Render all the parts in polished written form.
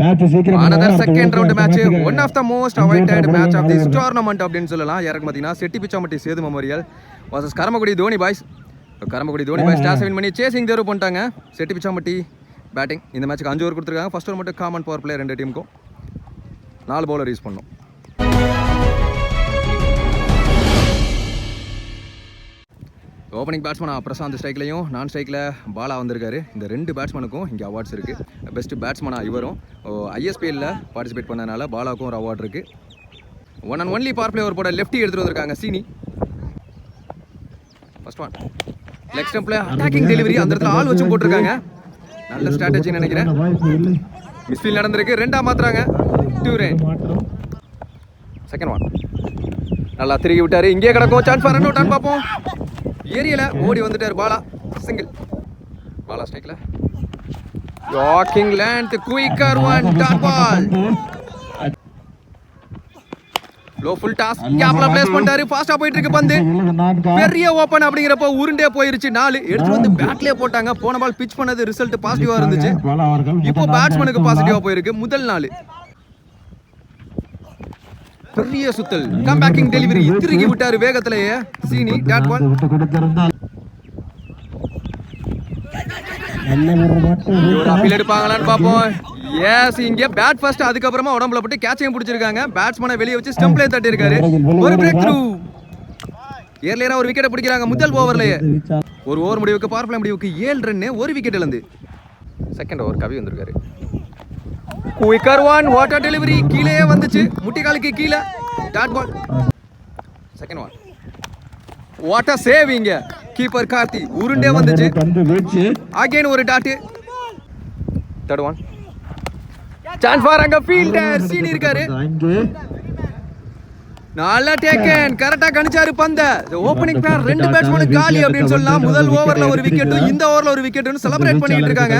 another second round match, one of the most awaited match of this tournament அப்படின்னு சொல்லலாம். யாருக்கு பார்த்தீங்கன்னா Chettipichampatti Sethu memorial vs Karamakkudi Dhoni boys. Karamakkudi Dhoni boys toss win பண்ணி chasing தேர்வு பண்ணிட்டாங்க. செட்டிபிச்சாம்பட்டி பேட்டிங் இந்த மேட்ச்சுக்கு 5 ஓவர் கொடுத்துருக்காங்க. ஃபர்ஸ்ட் ஓவர் மட்டும் காமன் பவர் பிளே ரெண்டு டீமுக்கும் 4 பவுலர் யூஸ் பண்ணோம். ஓப்பனிங் பேட்ஸ்மேன் பிரசாந்த் ஸ்ட்ரைக்லையும் நான் ஸ்ட்ரைக்கில் பாலா வந்திருக்காரு. இந்த 2 பேட்ஸ்மேனுக்கும் இங்கே அவார்ட்ஸ் இருக்குது. பெஸ்ட் பேட்ஸ்மேனாக இவரும் ஐஎஸ்பிஎல்லில் பார்ட்டிசிபேட் பண்ணதுனால பாலாவுக்கும் ஒரு அவார்டு இருக்குது. One and only power play over போட லெஃப்டி எடுத்துகிட்டு வந்திருக்காங்க சீனி. ஃபர்ஸ்ட் ஒன் லெக் ஸ்டம்பில் அட்டாக்கிங் டெலிவரி, அந்த இடத்துல ஆள் வச்சும் போட்டிருக்காங்க. நல்ல ஸ்ட்ராட்டஜின்னு நினைக்கிறேன். மிஸ்ஃபீல் நடந்திருக்கு, 2ஆக மாற்றுறாங்க. 2 ரன். செகண்ட் ஒன் நல்லா திருகி விட்டார். இங்கே கிடக்கும் சான்ஸ் ஃபார் ரன் அவுட் பார்ப்போம். ஏரியால ஓடி வந்துட்டார் பாலா. சிங்கிள். பாலா ஸ்ட்ரைக்ல walking length quicker one dot ball. Low full toss கேப்ல பிளேஸ் பண்ணிட்டாரு. ஃபாஸ்டா போயிட்டு இருக்கு பந்து. பெரிய ஓபன் அப்படிங்கறப்ப உருண்டே போயிருச்சு. 4 எடுத்து வந்து பேட்லயே போட்டாங்க. போன பால் பிட்ச் பண்ணது ரிசல்ட் பாசிட்டிவா இருந்துச்சு. இப்போ பேட்ஸ்மேனுக்கு பாசிட்டிவா போயிருக்கு. முதல் 4 பெரிய சுத்தல் கம் பேக்கிங் டெலிவரி திருகி விட்டாரு வேகத்திலேயே சீனி. Dot ball. ஒரு அப்பீல் எடுப்பாங்களான்னு பாப்போம். எஸ், இங்க பேட் ஃபர்ஸ்ட், அதுக்கப்புறமா உடம்புல போட்டு கேட்சையும் பிடிச்சிருக்காங்க. பேட்ஸ்மேனை வெளியே வச்சு ஸ்டம்ப்லே தட்டி இருக்காரு. ஒரு பிரேக் த்ரூ. ஏர்லியரா ஒரு விக்கெட் பிடிக்கிறாங்க முதல் ஓவர்லயே. ஒரு ஓவர் முடிவுக்கு பவர் பிளே முடிவுக்கு 7 ரன், ஒரு விக்கெட் இழந்து. செகண்ட் ஓவர் கவி வந்திருக்காரு. குயிக்கர் ஒன் வாட்டர் டெலிவரி கீழே வந்துச்சு, முட்டிகாலுக்கு கீழே. Dot ball. Second one what a save. இங்க கீப்பர் கார்த்தி உருண்டே வந்துச்சு. அகைன் ஒரு dot. Third one chance for அங்க ஃபீல்டர் சீனி இருக்காரு. நல்லா டேக்கன், கரெக்டா கணிச்சாரு பந்த. ஓபனிங் பேர் 2 பேட்ஸ்மேன் காலி அப்படின்னு சொல்லலாம். முதல் ஓவர்ல ஒரு விக்கெட், இந்த ஓவர்ல ஒரு விக்கெட்னு செலிப்ரேட் பண்ணிட்டு இருக்காங்க.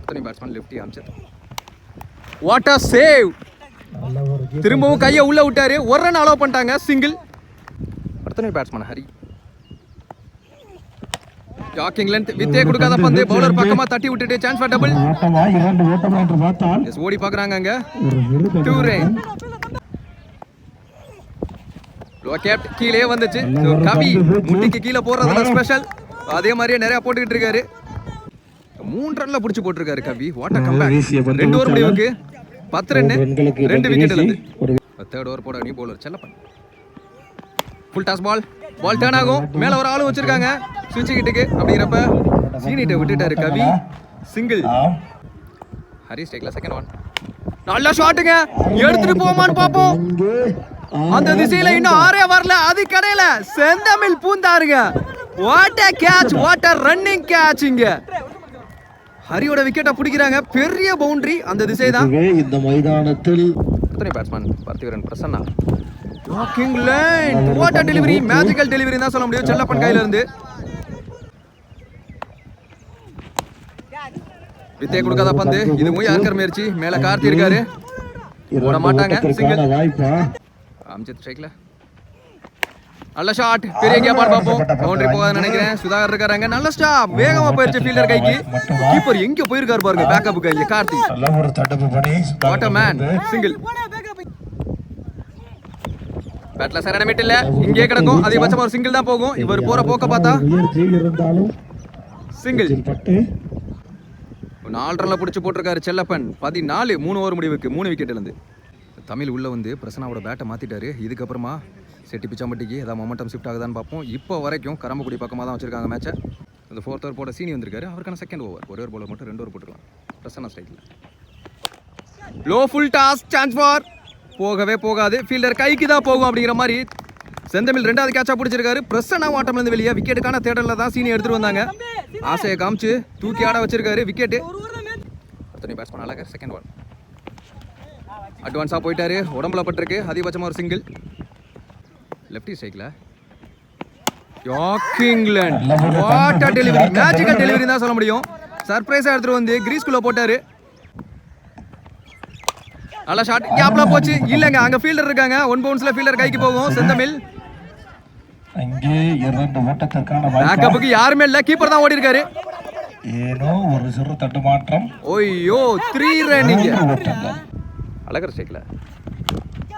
தனி batsman lefty Amjad. Water save. திரும்பவும் கையை உள்ள விட்டாரு. ஒரு ரன் அலோவ் பண்ணிட்டாங்க. சிங்கிள். அடுத்த பேட்ஸ்மேன் ஹரி. ஜாக்கிங் லென்த் வித்தே கொடுக்காத பந்து பவுலர் பக்கமா தட்டி விட்டுட்டு சான்ஸ் ஃபார் டபுள். எஸ், ஓடி பார்க்கறாங்க அங்க. 2 ரன். லோ கேப்ட் கீழே வந்துச்சு. கவி முட்டிக்கு கீழே போறதுல ஸ்பெஷல். அதே மாதிரியே நிறைய போட்டுக்கிட்டு இருக்காரு. 3 ரன்ல புடிச்சு போட்டுருக்காரு கவி. Water comeback. 2 ஓவர் முடிவுக்கு 10 ரன், 2 விக்கெட் இருந்து. தேர்ட் ஓவர் போட new bowler Chellappan. Full toss ball. Ball turn ஆகும். மேல ஒரு ஆளு வச்சிருக்காங்க ஸ்விட்ச் கிட்டுக்கு. அப்படிங்கிறப்ப சீனிட்ட விட்டுட்டாரு கவி. சிங்கிள். ஹரி ஸ்ட்ரைக்ல செகண்ட் ஒன். நல்ல ஷாட்டுங்க. எடுத்துட்டு போமான்னு பாப்போம். அந்த திசையில இன்னும் 6 வரல. அது கடையில செந்தமிழ் பூந்தாருங்க. What a catch, what a running catch. இங்க ஹரியோட விக்கெட்டை பிடிக்கிறாங்க. பெரிய பவுண்டரி அந்த திசை தான். இந்த மைதானத்தில் எத்தனை batsman Parthivaran Prasanna. Walking line what a delivery, magical delivery தான் சொல்ல முடியும் செல்லப்பன் கையில இருந்து. வித்தே கொடுக்காத பந்து. இதுவும் யார்கர் முயற்சி. மேல கார்த்தி இருக்காரு. ஓட மாட்டாங்க. சிங்கிள். அம்ஜித் ஸ்ட்ரைக்ல நல்ல ஷாட். பெரிய கேப் ஆட பாப்போம். பவுண்டரி போகாதுன்னு நினைக்கிறேன். சுதாகர் இருக்காங்க. நல்ல ஸ்டாப். வேகமா போயிருச்சு ஃபீல்டர் கைக்கு. கீப்பர் எங்க போயிருக்காரு பாருங்க. பேக்கப் கையில Karthi. What a man. Single. பேட்ல சரியான மீட் இல்ல. இங்கே கிடக்கும். அதிகபட்சமா ஒரு சிங்கிள் தான் போகும். இவர் போற போக்க பார்த்தா சிங்கிள். 4 ரன்ல புடிச்சு போட்டிருக்காரு செல்லப்பன். 14, 3 ஓவர் முடிவுக்கு 3 விக்கெட் இழந்து. தமிழ் உள்ள வந்து பிரசனாவோட பேட்டை மாத்திட்டாரு. இதுக்கப்புறமா செட்டிபிச்சாம்பட்டிக்கு ஏதாவது மொமெண்டம் ஷிஃப்ட் ஆகுதான்னு பார்ப்போம். இப்போ வரைக்கும் கரம்பக்குடி பக்கமாக தான் வச்சிருக்காங்க மேட்சை. இந்த 4th ஓவர் போட சீனி வந்திருக்காரு. அவருக்கான செகண்ட் ஓவர். ஒரே ஒரு பவுலர் மட்டும் 2 ஓவர் போட்டுக்கலாம். பிரசன்னா ஸ்ட்ரைக்கில் low full toss chance for. போகவே போகாது. ஃபீல்டர் கைக்கு தான் போகும் அப்படிங்கிற மாதிரி செந்தமிழ் 2வது கேட்சா பிடிச்சிருக்காரு. பிரசன்னா வாட்டம்லேருந்து வெளியே விக்கெட்டுக்கான தேடலில் தான் சீனி எடுத்துட்டு வந்தாங்க. ஆசையை காமிச்சு தூக்கி ஆட வச்சிருக்காரு. விக்கெட்டு. அடுத்த பேட்ஸ்மேன் அழகர். செகண்ட் ஒன் அட்வான்ஸாக போயிட்டாரு. உடம்புல பட்டிருக்கு. அதிகபட்சமாக ஒரு சிங்கிள். லெஃப்டி ஸ்ட்ரைக்ல yorking length what a delivery, magical delivery தான் சொல்ல முடியும். சர்ப்ரைஸா எடுத்துட்டு வந்து கிரீஸ்குள்ள போட்டாரு. நல்ல ஷாட். கேப்ல போச்சு. இல்லங்க, அங்க ஃபீல்டர் இருக்காங்க. 1 பவுன்ஸ்ல ஃபீல்டர் கைக்கு போகும். செந்தமிழ் அங்கே 2 ஓட்டத்திற்கான பேக்கப்புக்கு யாருமே இல்ல. கீப்பர் தான் ஓடி இருக்காரு. ஏனோ ஒரு சிறு தட்டுமாற்றம். ஓய்யோ 3 ரன்னிங். அழகர் ஸ்ட்ரைக்ல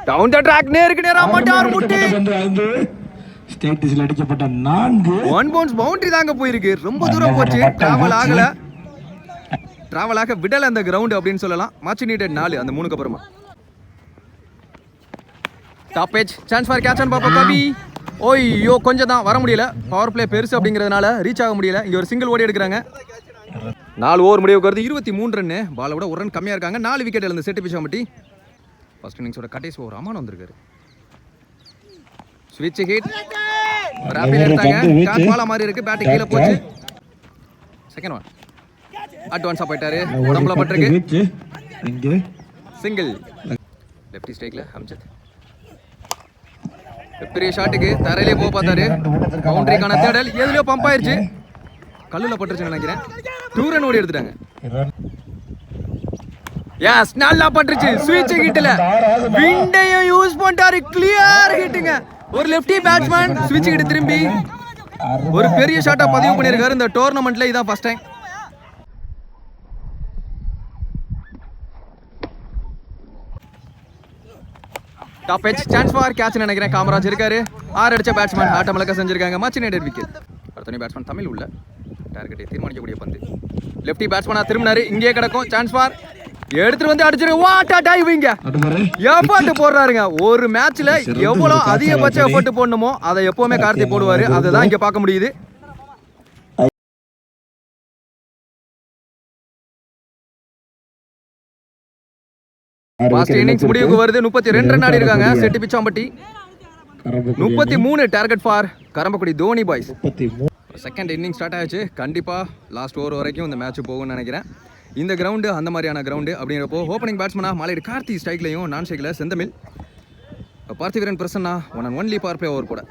டவுன் தி ட்ராக் நேருக்கு நேரா மட்டார் முட்டி. ஸ்டேட்டஸ்ல அடிக்கப்பட்ட 4 ஒன் பவுன்ஸ் பவுண்டரி தாங்க போயிருக்கு. ரொம்ப தூரம் போச்சு. டிராவல் ஆக விடல அந்த கிரவுண்ட் அப்படின்னு சொல்லலாம். மச் நீடட் 4 அந்த 3க்கு அப்புறமா. Top age chance for catch and பாப்பா கவி. ஓய்யோ கொஞ்சம் தான் வர முடியல. பவர் பிளே பெருசு அப்படிங்கிறதுனால ரீச் ஆக முடியல. இங்க ஒரு சிங்கிள் ஓடி எடுக்கிறாங்க. 4 ஓவர் முடிவுக்கு வருது. 23 ரன். பாலை விட 1 ரன் கம்மியா இருக்காங்க. 4 விக்கெட் இழந்து செட்டு பிச்சாமட்டி. ஃபர்ஸ்ட் இன்னிங்ஸோட கடைசி ஓவர் அமான் வந்திருக்காரு. ஸ்விட்ச் ஹிட் ராபில் எடுத்தாங்க. காட் பாலா மாதிரி இருக்கு. பேட்டிங் கீழ போச்சு. செகண்ட் ஒன் அட்வான்ஸா போயிட்டாரு. உடம்புல பட்டிருக்கு. இங்க சிங்கிள் லெஃப்ட் ஸ்ட்ரைக்ல அம்ஜத். பெரிய ஷாட்டுக்கு தரையிலே போக பார்த்தாரு. பவுண்டரிக்கான தேடல் எதுலயோ பம்ப் ஆயிருச்சு. கல்லுல பட்டுருச்சுன்னு நினைக்கிறேன். 2 ரன் ஓடி எடுத்துட்டாங்க. எஸ் நல்லா பட்டுருச்சு. ஸ்விட்ச் ஹிட்ல விண்டையும் யூஸ் பண்ணிட்டாரு. கிளியர் ஹிட்டுங்க. ஒரு லெஃப்டி பேட்ஸ்மேன் ஸ்விட்ச் ஹிட் திரும்பி ஒரு பெரிய ஷாட்டா பதிவு பண்ணியிருக்காரு இந்த டோர்னமெண்ட்ல. இதான் first time. Top edge chance for catch நினைக்கிறேன். காமராஜ் இருக்காரு. 6 அடிச்ச பேட்ஸ்மேன் ஆட்டம் இழக்க செஞ்சிருக்காங்க. Much needed wicket. அடுத்த பேட்ஸ்மேன் தமிழ் உள்ள டார்கெட்டை தீர்மானிக்கக்கூடிய பந்து. லெஃப்டி பேட்ஸ்மேனா திரும்பினாரு. இங்கே கிடக்கும். சான்ஸ் ஃபார் எடுத்துட்டு வந்து அடிச்சிரு. What a diving. எஃபர்ட் போடுறாருங்க. ஒரு மேட்ச்ல எவ்வளவு அதிகபட்ச எஃபர்ட் போடணுமோ அதை எப்பவுமே கார்த்தி போடுவாரு. அதுதான் இங்க பார்க்க முடியுது. ஃபர்ஸ்ட் இன்னிங்ஸ் முடிவுக்கு வருது. 32 ரன் ஆடி இருக்காங்க Chetti Pichampatti. 33 target for Karambakudi Dhoni boys. Second inning start ஆயிடுச்சு. கண்டிப்பா லாஸ்ட் ஓவர் வரைக்கும் இந்த மேட்ச் போகும்னு நினைக்கிறேன். இந்த கிரவுண்டு அந்த மாதிரியான கிரவுண்டு அப்படிங்கிறப்போ ஓப்பனிங் பேட்ஸ்மனா மாலையீடு கார்த்தி ஸ்ட்ரைக்லையும் நான் ஸ்ட்ரைக்கில் Senthamizh. Parthivaran Prasanna 1 and only power play over போட.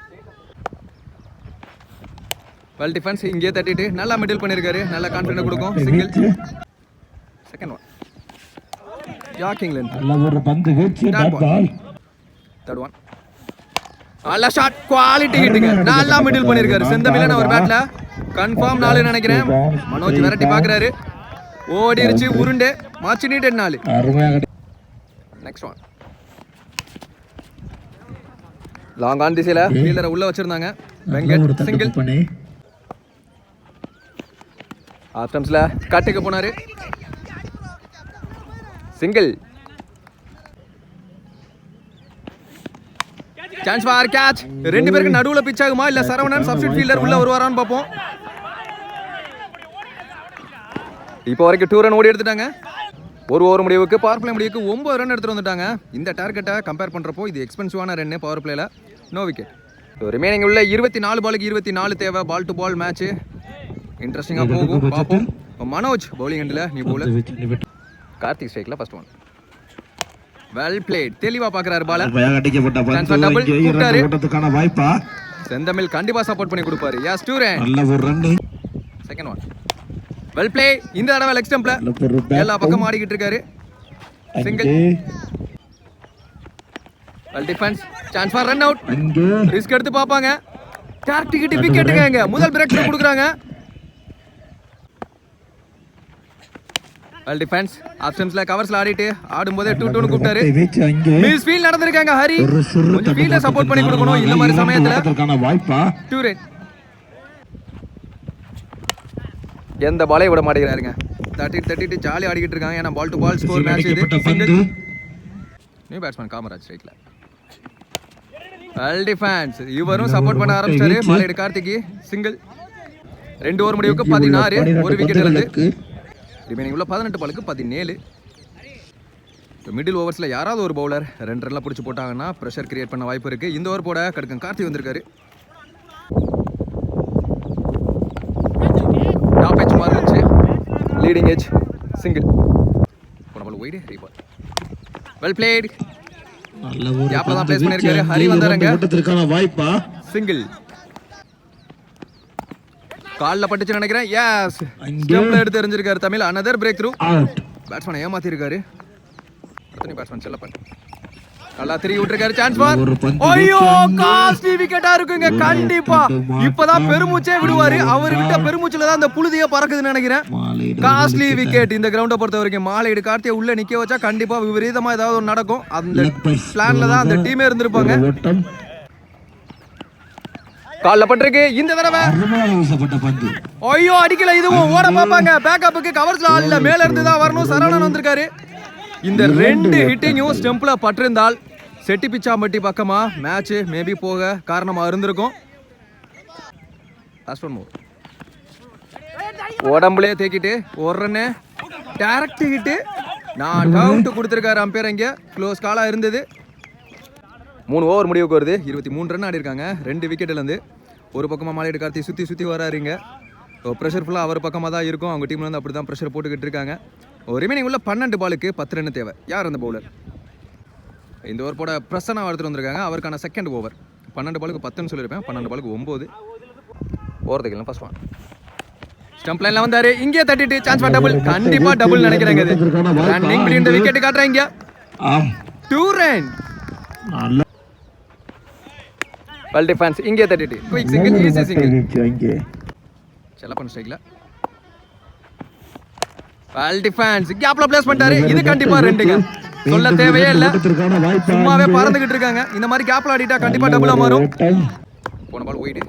வெல் டிஃபென்ஸ் இங்கே தட்டிட்டு நல்லா மிடில் பண்ணியிருக்காரு. நல்லா கான்ஃபிடென்ட் கொடுக்கும். Single. Second one jogging length. நல்ல ஒரு பந்து வீச்சு. Dot ball. தேர்ட் ஒன் நல்ல ஷாட். குவாலிட்டி ஹிட்டுங்க. நல்லா மிடில் பண்ணியிருக்காரு செந்தமிழன் ஒரு பேட்ல. கன்ஃபார்ம் 4 நினைக்கிறேன். மனோஜ் விரட்டி பார்க்குறாரு. ஓடிருச்சு உருண்டே. Much needed 4. Next one long on திசையில ஃபீல்டரை உள்ள வச்சிருந்தாங்க. வெங்கட் சிங்கிள். ஆப்டம்ஸ்ல கட்டுக்கு போனாரு. சிங்கிள். Chance for catch. 2 பேருக்கு நடுவுல பிட்ச் ஆகுமா இல்ல சரவணன் சப்ஸ்டிட்யூட் ஃபீல்டர் உள்ள வருவாரான்னு பார்ப்போம். இப்போ வரைக்கும் 2 ரன் ஓடி எடுத்துட்டாங்க. ஒரு ஓவர் முடிவுக்கு பவர் பிளே முடிவுக்கு 9 ரன் எடுத்துட்டு வந்துட்டாங்க. இந்த டார்கெட்டை கம்பேர் பண்றப்போ இது எக்ஸ்பென்சிவான ரன் பவர் பிளேல. No wicket. ரிமைனிங் உள்ள 24 பாலுக்கு 24 தேவை. பால் டு பால் மேட்ச் இன்ட்ரெஸ்டிங்கா போகும். பார்ப்போம். மனோஜ் பவுலிங் எண்ட்ல நீ பவுலர். கார்த்திக் ஸ்ட்ரைக்ல ஃபர்ஸ்ட் ஒன். Well played. தெளிவா பாக்குறாரு பால. அடிக்கப்பட்ட பந்து இங்கே ஓட்டத்துக்கான வாய்ப்பா. செந்தமிழ் கண்டிப்பா சப்போர்ட் பண்ணி கொடுப்பாரு. Yes 2 run. நல்ல ஒரு run. Second one well play. இந்த தடவை லெக் ஸ்டம்ப்ல எல்லா பக்கம் ஆடிக்கிட்டு இருக்காரு. Single. Well defence. Chance for run out. Risk எடுத்து பாப்பாங்க. டார்கெட் விக்கெட்டுங்க. முதல் பிரேக் கொடுக்குறாங்க. Well defence. ஆப்ஷன்ஸ்ல கவர்ஸ்ல ஆடிட்டு ஆடும்போதே 2-2 கூப்பிட்டாரு. Miss field நடந்துருக்காங்க. ஹரி கொஞ்சம் ஃபீல்ட சப்போர்ட் பண்ணி கொடுக்கணும் இந்த மாதிரி சமயத்துல. வாய்ப்பா. 2 ரன். எந்த பாலே விட மாட்டேங்கிறாருங்க. தட்டிட்டு ஜாலி ஆடிக்கிட்டு இருக்காங்க. ஏன்னா ball to ball score match இது. சிங்கிள். நியூ பேட்ஸ்மேன் காமராஜ் ஸ்ட்ரைக்ல. Well defence. இவரும் சப்போர்ட் பண்ண ஆரம்பிச்சாரு. மாலையீடு கார்த்திக் சிங்கிள். 2 ஓவர் முடிவுக்கு 16 ஒரு விக்கெட் இழந்து. ரிமைனிங் உள்ள 18 பாலுக்கு 17. மிடில் ஓவர்ஸ்ல யாராவது ஒரு பவுலர் 2 ரன்ல பிடிச்சி போட்டாங்கன்னா ப்ரெஷர் கிரியேட் பண்ண வாய்ப்பு இருக்கு. இந்த ஓவர் போட கடுக்கன் கார்த்தி வந்திருக்காரு. டாப் எச் மாதிரி இருந்துச்சு. Leading edge single. போனபால் ஒய்டு ரீபால். Well played. நல்ல ஒரு கேப்ல தான் ப்ளேஸ் பண்ணிருக்காரு. ஹரி வந்தாருங்க. ஓட்டத்துக்கான வாய்ப்பா. சிங்கிள். கால்ல பட்டுச்சு நினைக்கிறேன். எஸ் ஸ்டெம்ப்ல எடுத்து எறிஞ்சிருக்காரு Tamil. another break through. Batsman ஏமாத்தி இருக்காரு. அடுத்த பேட்ஸ்மேன் செல்லப்பன். நல்லா திரும்பி விட்டுருக்காரு. Chance for. ஒரு பந்து ஐயோ காஸ்ட்லி விக்கெட்டா இருக்குங்க. கண்டிப்பா இப்பதான் பெருமூச்சே விடுவாரு. அவர் விட்ட பெருமூச்சுல தான் அந்த புழுதியே பறக்குதுன்னு நினைக்கிறேன். Costly wicket. இந்த கிரவுண்டை பொறுத்த வரைக்கும் மாலையீடு கார்த்தியை உள்ள நிக்க வச்சா கண்டிப்பா விபரீதமா ஏதாவது ஒரு நடக்கும். அந்த பிளான்ல தான் அந்த டீமே இருந்திருப்பாங்க. கால்ல பண்றதுக்கு இந்த தடவை ஐயோ அடிக்கல. இதுவும் ஓட பாப்பாங்க. பேக்கப்புக்கு கவர்ஸ்ல ஆள் இல்ல. மேல இருந்து தான் வரணும். சரவணன் வந்திருக்காரு. இந்த 2 ஹிட்டிங்கும் ஸ்டெம்ப்ல பட்டிருந்தால் செட்டிப்பிச்சாம்பட்டி பக்கமா மேட்ச் மேபி போக காரணமா இருந்திருக்கும். உடம்புலயே தேக்கிட்டு ஒரு ரன்னு டைரக்ட் ஹிட். நான் அவுட் கொடுத்திருக்காரு அம்பையர். இங்க க்ளோஸ் காலா இருந்தது. 3 ஓவர் முடிவுக்கு வருது. 23 ரன் ஆடி இருக்காங்க 2 விக்கெட்ல இருந்து. ஒரு பக்கமா மாலையீடு கார்த்தி சுத்தி வராருங்க. ப்ரெஷர் ஃபுல்லா அவர் பக்கமா தான் இருக்கும். அவங்க டீம்ல இருந்து அப்படிதான் ப்ரெஷர் போட்டுக்கிட்டு இருக்காங்க. ரிமைனிங் உள்ள 12 பாலுக்கு 10 ரன் தேவை. யார் அந்த பவுலர்? இந்த ஓவர் போட பிரசன்னா எடுத்துட்டு வந்திருக்காங்க. அவருக்கான செகண்ட் ஓவர். 12 பாலுக்கு 10ன்னு சொல்லியிருப்பேன். 12 பாலுக்கு 9 ஓவர்துக்கு ஃபர்ஸ்ட் ஒன். ஸ்டம்ப் லைன்ல வந்தாரு. இங்கே தட்டிட்டு சான்ஸ் ஃபார் டபுள். கண்டிப்பா டபுள் நினைக்கிறேங்க. இது ரன்னிங் பிட்வீன் தி விக்கெட் காட்றாங்க. 2 ரன். Well defence. இங்கே தட்டிட்டு quick single easy single. Chellappan ஸ்ட்ரைக்ல வெல் டிஃபென்ஸ். கேப்ல பிளேஸ் பண்ணிட்டாரு. இது கண்டிப்பா ரெண்டுங்க. சொல்ல தேவையே இல்ல. சும்மாவே பறந்துகிட்டு இருக்காங்க. இந்த மாதிரி கேப்ல ஆடிட்டா கண்டிப்பா டபுளா மாறும். போன பால் போயிடு.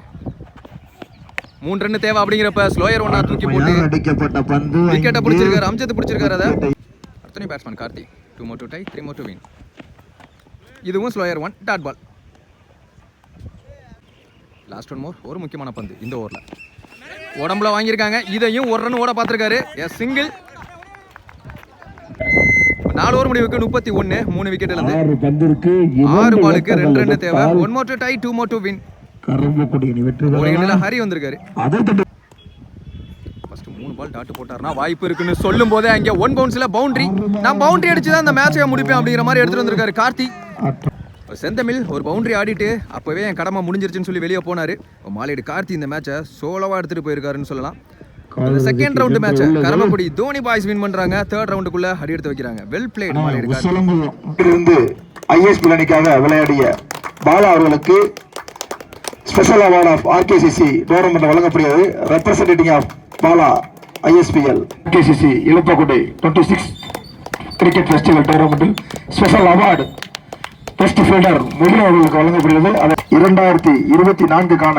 3 ரன் தேவை அப்படிங்கிறப்ப ஸ்லோயர் ஒன்னா தூக்கி போட்டு அடிக்கப்பட்ட பந்து விக்கெட்டை பிடிச்சிருக்காரு. அம்ஜத் பிடிச்சிருக்காரு. அதை அடுத்த batsman Karthi 2 more to tie 3 more to win. இதுவும் slower 1 dot ball. Last one more. ஒரு முக்கியமான பந்து இந்த ஓவர்ல உடம்புல வாங்கியிருக்காங்க. இதையும் ஒரு ரன் ஓட பார்த்திருக்காரு. S single. 4 ஓவர் முடிவுக்கு 31 3 விக்கெட்ல இருந்து 6 பாலுக்கு 2 ரன் தேவை. 1 more to tie 2 more to win. Hari வந்திருக்காரு. ஃபர்ஸ்ட் 3 பால் டாட் போட்டாருன்னா வாய்ப்பு இருக்குன்னு சொல்லும் போதே அங்க 1 பவுன்ஸ்ல பவுண்டரி. நான் பவுண்டரி அடிச்சு தான் அந்த மேட்சை முடிப்பேன் அப்படிங்கிற மாதிரி எடுத்துட்டு வந்திருக்காரு கார்த்தி. செந்தமிழ் ஒரு பவுண்டரி ஆடிட்டு அப்பவே என் கடமை முடிஞ்சிருச்சுன்னு சொல்லி வெளியே போனாரு. மாலையீடு கார்த்தி இந்த மேட்சை சோலோவா எடுத்துட்டு போயிருக்காருன்னு சொல்லலாம். செகண்ட் ரவுண்ட் மேட்சை கரமக்குடி தோனி பாய்ஸ் வின் பண்றாங்க. தேர்ட் ரவுண்டுக்குள்ள அடி எடுத்து வைக்கிறாங்க. வெல் பிளேட் மாலையீடு கார்த்தி. இருந்து ஐஎஸ்பி அணிக்காக விளையாடிய பாலா அவர்களுக்கு special award of RKCC tournament வழங்கப்படுகிறது. Representing of Bala ISPL RKCC Iluppakkudi 26 cricket festival டோர்னமெண்டில் special award best fielder Mugil அவர்களுக்கு வழங்கப்படுகிறது. அது 2024க்கான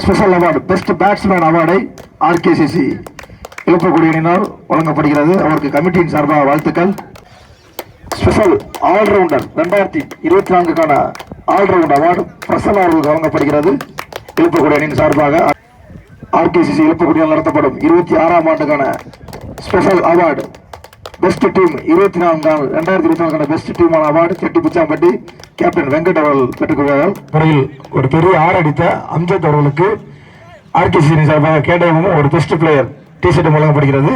ஸ்பெஷல் அவார்டு பெஸ்ட் பேட்ஸ்மேன் அவார்டை ஆர்கேசிசி இழுப்பக்குடி அணியினர் வழங்கப்படுகிறது. அவருக்கு கமிட்டியின் சார்பாக வாழ்த்துக்கள். ஸ்பெஷல் ஆல்ரவுண்டர் 2024க்கான ஆல்ரவுண்ட் அவார்டு பிரசன்னா அவர்களுக்கு வழங்கப்படுகிறது. இழுப்பக்குடி அணியின் சார்பாக ஆர்கேசிசி இழுப்பக்குடியால் நடத்தப்படும் 26ஆம் ஆண்டுக்கான ஸ்பெஷல் அவார்டு பெஸ்ட் டீம் 2024க்கான பெஸ்ட் டீமான அவார்டு செட்டிப்பிச்சாம்பட்டி கேப்டன் வெங்கட் அவர்கள் பெற்றுக்கொள்கிறார்கள். முறையில் ஒரு பெரிய ஆர் அடித்த அம்ஜத் அவர்களுக்கு ஆர்கேசிசி சார்பாக கேடயமும் ஒரு பெஸ்ட் பிளேயர் டி ஷர்ட்டும் வழங்கப்படுகிறது.